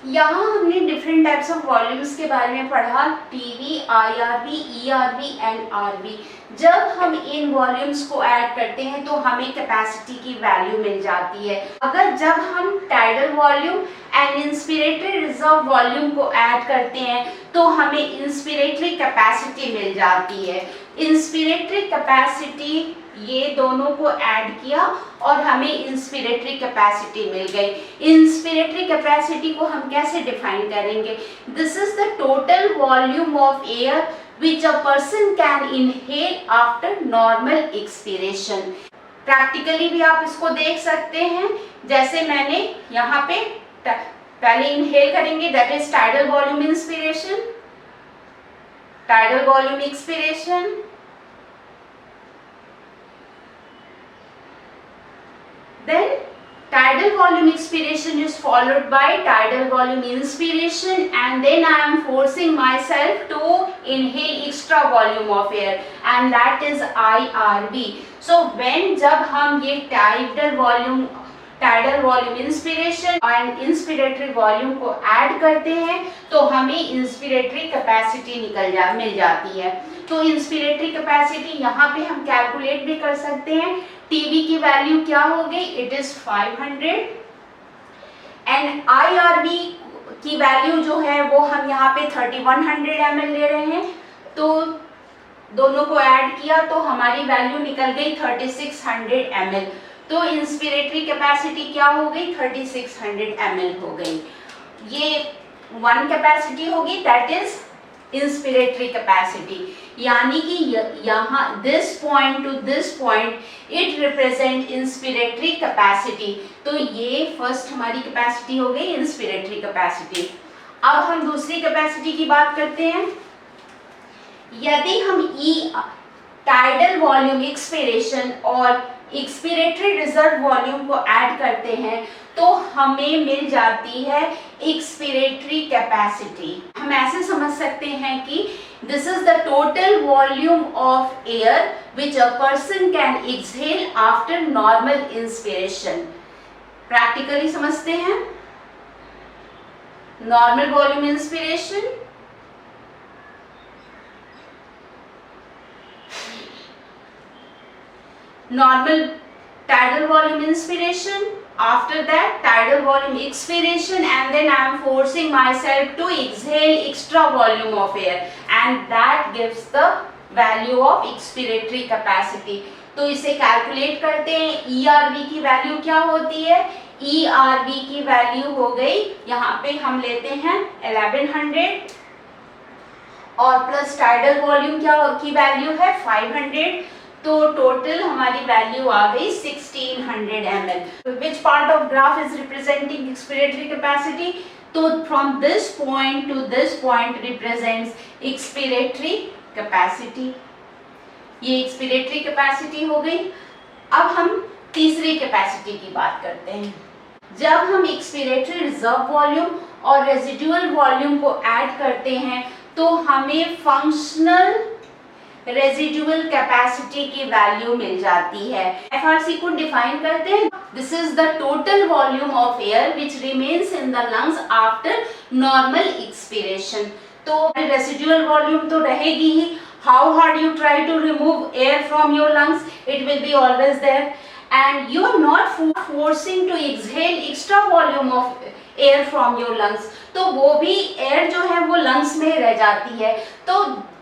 यहाँ हमने different types of volumes के बारे में पढ़ा, TV, IRV, ERV and RV. जब हम इन वॉल्यूम्स को ऐड करते हैं तो हमें कैपेसिटी की वैल्यू मिल जाती है। अगर जब हम tidal volume and inspiratory reserve volume को ऐड करते हैं तो हमें इंस्पिरेटरी कैपेसिटी मिल जाती है। इंस्पिरेटरी कैपेसिटी, ये दोनों को ऐड किया और हमें इंस्पिरेटरी कैपेसिटी मिल गई। इंस्पिरेटरी कैपेसिटी को हम कैसे डिफाइन करेंगे? This is the total volume of air which a person can inhale after normal expiration। Practically भी आप इसको देख सकते हैं, जैसे मैंने यहाँ पे पहले इनहेल करेंगे, that is tidal volume inspiration, tidal volume expiration, then tidal volume expiration is followed by tidal volume inspiration, and then I am forcing myself to inhale extra volume of air, and that is IRV। so when जब हम ये tidal volume inspiration and inspiratory volume को add करते हैं तो हमें inspiratory capacity मिल जाती है। तो इंस्पिरेटरी कैपेसिटी यहाँ पे हम कैलकुलेट भी कर सकते हैं। टीवी की वैल्यू क्या हो गई? इट इज 500 एंड आईआरवी की वैल्यू जो है वो हम यहाँ पे 3100 ml ले रहे हैं, तो दोनों को ऐड किया तो हमारी वैल्यू निकल गई 3600 ml। तो इंस्पिरेटरी कैपेसिटी क्या हो गई? 3600 ml हो गई। ये वन कैपेसिटी होगी, दैट इज इंस्पिरेटरी कैपेसिटी, यानी कि यहाँ this point to this point it represent inspiratory capacity. तो ये फर्स्ट हमारी कैपेसिटी हो गई इंस्पिरेटरी कैपेसिटी। अब हम दूसरी कैपेसिटी की बात करते हैं। यदि हम टाइडल वॉल्यूम एक्सपिरेशन और एक्सपिरेटरी रिजर्व वॉल्यूम को ऐड करते हैं तो हमें मिल जाती है एक्सपिरेटरी कैपेसिटी। हम ऐसे समझ सकते हैं कि this is the total volume of air which a person can exhale after normal inspiration. Practically समझते हैं। Normal volume inspiration, normal tidal volume inspiration, after that tidal volume expiration, and then I am forcing myself to exhale extra volume of air, and that gives the value of expiratory capacity। तो इसे calculate करते हैं। ERV की value क्या होती है? ERV की value हो गई, यहाँ पे हम लेते हैं 1100 और प्लस टाइडल वॉल्यूम की वैल्यू है 500, तो टोटल हमारी वैल्यू आ गई 1600 ml। Which part of graph is representing expiratory capacity? तो from this point to this point represents expiratory capacity. ये एक्सपिरेटरी कैपेसिटी हो गई। अब हम तीसरी कैपेसिटी की बात करते हैं। जब हम एक्सपिरेटरी रिजर्व वॉल्यूम और रेजिडुअल वॉल्यूम को ऐड करते हैं तो हमें फंक्शनल रेजिडुअल कैपेसिटी की वैल्यू मिल जाती है। एफआरसी को डिफाइन करते हैं। This is the total volume of air which remains in the lungs after normal expiration. तो रेजिडुअल वॉल्यूम तो रहेगी ही। How hard you try to remove air from your lungs, it will be always there, and you are not forcing to exhale extra volume of air from your lungs, तो वो भी air जो है वो lungs में रह जाती है। तो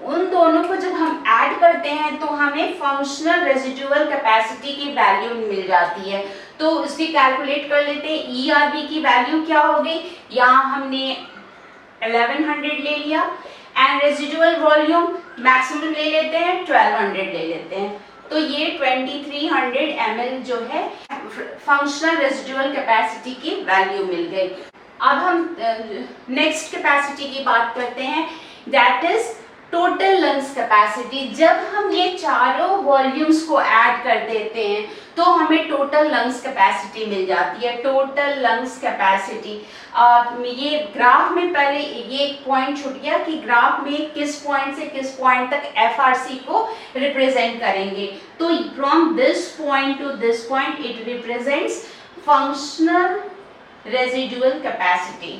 उन दोनों को जब हम ऐड करते हैं तो हमें फंक्शनल रेजिडुअल कैपेसिटी की वैल्यू मिल जाती है। तो इसकी कैलकुलेट कर लेते हैं। ERV की वैल्यू क्या हो गई? यहाँ हमने 1100 ले लिया एंड रेजिडुअल वॉल्यूम मैक्सिमम ले लेते हैं 1200 ले लेते हैं, तो ये 2300 ml जो है फंक्शनल रेजिडुअल कैपेसिटी की वैल्यू मिल गई। अब हम नेक्स्ट कैपेसिटी की बात करते हैं, that is total lungs capacity. जब हम ये चारों वॉल्यूम्स को ऐड कर देते हैं तो हमें टोटल लंग्स कैपेसिटी मिल जाती है। टोटल लंग्स कैपेसिटी, ये ग्राफ में पहले ये एक पॉइंट छूट गया कि ग्राफ में किस पॉइंट से किस पॉइंट तक एफआरसी को रिप्रेजेंट करेंगे। तो from this point to this point it represents functional residual capacity.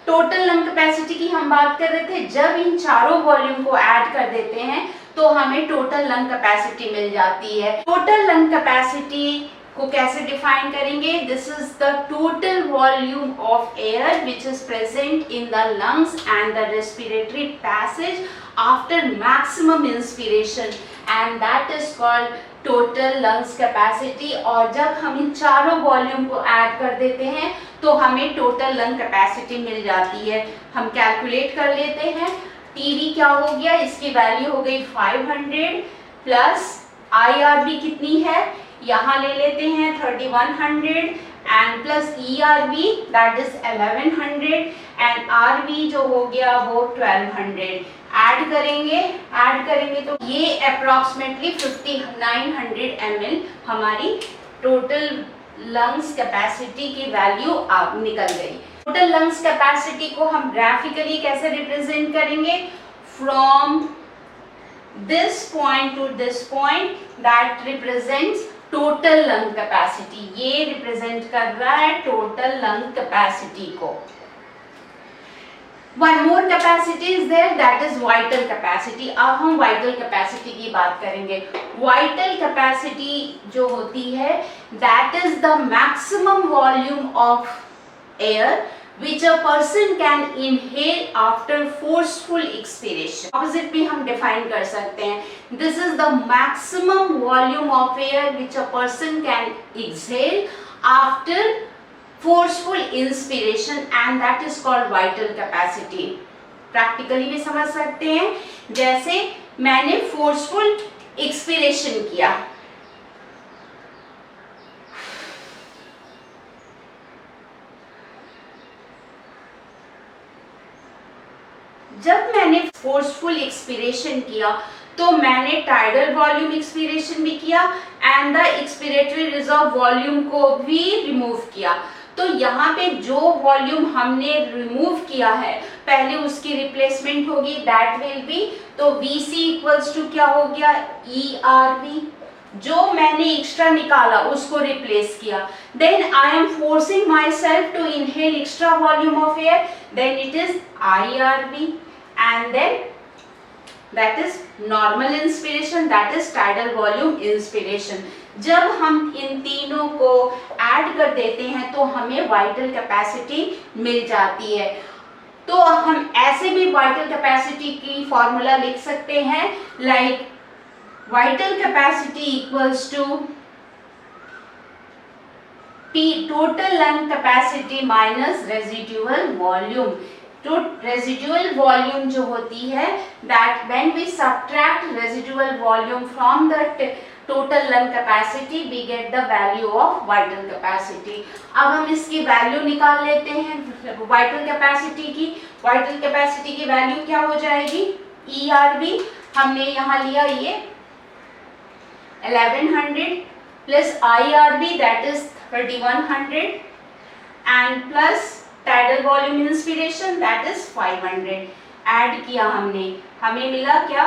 Total lung capacity की हम बात कर रहे थे, जब इन चारों वॉल्यूम को ऐड कर देते हैं तो हमें टोटल लंग कैपेसिटी मिल जाती है। टोटल लंग कैपेसिटी को कैसे डिफाइन करेंगे? This is the total volume of air which is present in the lungs and the respiratory passage after maximum inspiration, and that is called total lungs capacity. और जब हम इन चारों volume को add कर देते हैं तो हमें टोटल लंग कैपेसिटी मिल जाती है। हम कैलकुलेट कर लेते हैं। टीवी क्या हो गया? इसकी वैल्यू हो गई 500 प्लस IRB कितनी है? यहाँ ले लेते हैं 3100 and plus ERB that is 1100 and RB जो हो गया वो 1200। ऐड करेंगे तो ये अप्रॉक्सीमेटली 5900 ml हमारी टोटल लंग्स कैपेसिटी की वैल्यू निकल गई। टोटल लंग्स कैपेसिटी को हम ग्राफिकली कैसे रिप्रेजेंट करेंगे? From this point to this point that represents total lung capacity. ये रिप्रेजेंट कर रहा है टोटल लंग कैपेसिटी को। One more capacity is there, that is vital capacity। अब हम vital capacity की बात करेंगे। Vital capacity जो होती है that is the maximum volume of air which a person can inhale after forceful expiration। Opposite भी हम define कर सकते हैं। This is the maximum volume of air which a person can exhale after forceful inspiration and that is called vital capacity। Practically भी समझ सकते हैं, जैसे मैंने forceful expiration किया, जब मैंने forceful expiration किया तो मैंने टाइडल वॉल्यूम एक्सपीरेशन भी किया and the expiratory reserve volume को भी रिमूव किया। तो यहाँ पे जो वॉल्यूम हमने रिमूव किया है पहले उसकी रिप्लेसमेंट होगी, दैट विल बी, तो VC इक्वल्स टू क्या हो गया? ERV। जो मैंने एक्स्ट्रा निकाला उसको रिप्लेस किया, then I am forcing myself to inhale extra volume of air, then it is IRV and then that is normal inspiration, that is tidal volume inspiration। जब हम इन तीनों को ऐड कर देते हैं तो हमें वाइटल कैपेसिटी मिल जाती है। तो हम ऐसे भी वाइटल कैपेसिटी की फॉर्मूला लिख सकते हैं, like vital capacity equals to total lung capacity minus residual volume. तो रेजिडुअल वॉल्यूम जो होती है that when we subtract residual volume from the total lung capacity we get the value of vital capacity. अब हम इसकी value निकाल लेते हैं वाइटल कैपेसिटी की। वाइटल कैपेसिटी की वैल्यू क्या हो जाएगी? ERV हमने यहाँ लिया ये 1100 plus IRV that is 3100 and plus tidal volume inspiration that is 500। Add किया हमने, हमें मिला क्या?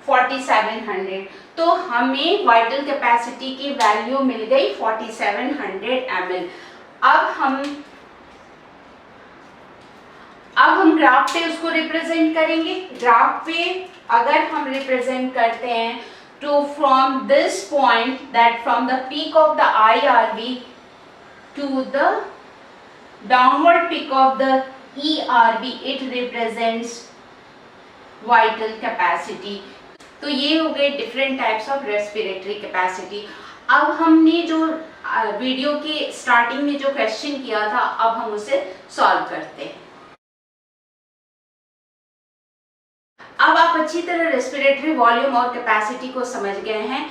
4700। तो हमें वाइटल कैपेसिटी की वैल्यू मिल गई 4700 ml। अब हम ग्राफ पे उसको रिप्रेजेंट करेंगे। ग्राफ पे अगर हम रिप्रेजेंट करते हैं तो from this point, that from the peak of the IRV to the downward peak of the ERV, it represents vital capacity। तो ये हो गए different types of respiratory capacity। अब हमने जो वीडियो के स्टार्टिंग में जो क्वेश्चन किया था अब हम उसे सॉल्व करते हैं। अब आप अच्छी तरह रेस्पिरेटरी वॉल्यूम और कैपेसिटी को समझ गए हैं।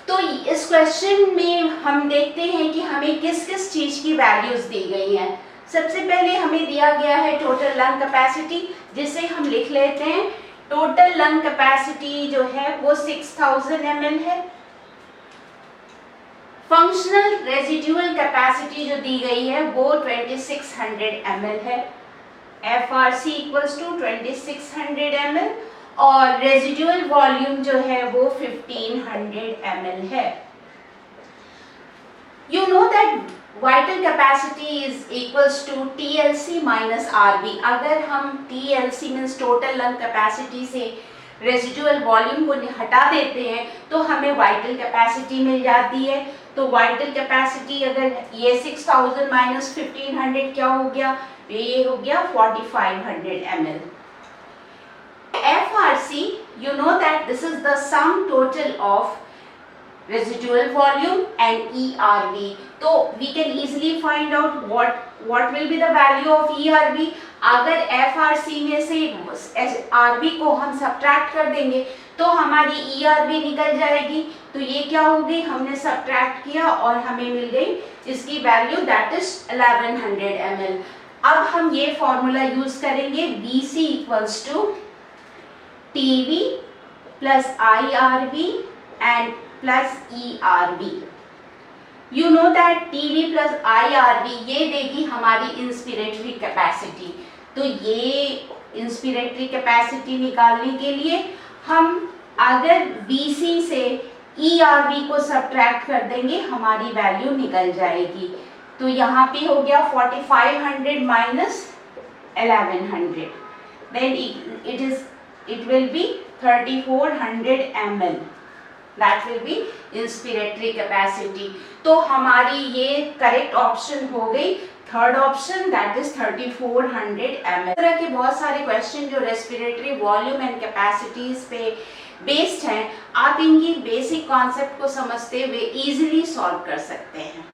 तो इस क्वेश्चन में हम देखते हैं कि हमें किस किस चीज की वैल्यूज दी गई हैं। सबसे पहले हमें दिया गया है टोटल लंग कैपेसिटी, जिसे हम लिख लेते हैं। टोटल लंग कैपेसिटी जो है वो 6000 ml है। फंक्शनल रेजिडुअल कैपेसिटी जो दी गई है वो 2600 ml है। FRC इक्वल्स टू 2600 ml और रेजिडुअल वॉल्यूम जो है वो 1500 ml है। You know that vital capacity is equals to TLC minus RV. अगर हम TLC means total lung capacity से रेजिडुअल वॉल्यूम को हटा देते हैं तो हमें वाइटल कैपेसिटी मिल जाती है। तो वाइटल कैपेसिटी अगर ये 6000 माइनस 1500 क्या हो गया, ये हो गया 4500 ml. FRC, you know that this is the sum total of residual volume and ERV. So we can easily find out what will be the value of ERV. अगर FRC में से RV को हम सब्ट्रैक्ट कर देंगे तो हमारी ERV निकल जाएगी। तो ये क्या हो गई, हमने सब्ट्रैक्ट किया और हमें मिल गई इसकी वैल्यू, दैट इज 1100 ml. अब हम ये फॉर्मूला यूज करेंगे, BC equals to TV plus IRV and plus ERV. You know that TV plus IRV ये देगी हमारी इंस्पिरेटरी कैपेसिटी। तो ये इंस्पिरेटरी कैपेसिटी निकालने के लिए हम अगर BC से ERV को सब्ट्रैक्ट कर देंगे हमारी वैल्यू निकल जाएगी। तो यहाँ पे हो गया 4500 minus 1100, then it will be 3400 ml. That will be inspiratory capacity. तो हमारी ये करेक्ट ऑप्शन हो गई third option, that is 3400 ml. इस तरह के बहुत सारे क्वेश्चन जो रेस्पिरेटरी वॉल्यूम एंड कैपेसिटीज पे बेस्ड हैं, आप इनकी बेसिक कॉन्सेप्ट को समझते हुए इजीली सॉल्व कर सकते हैं।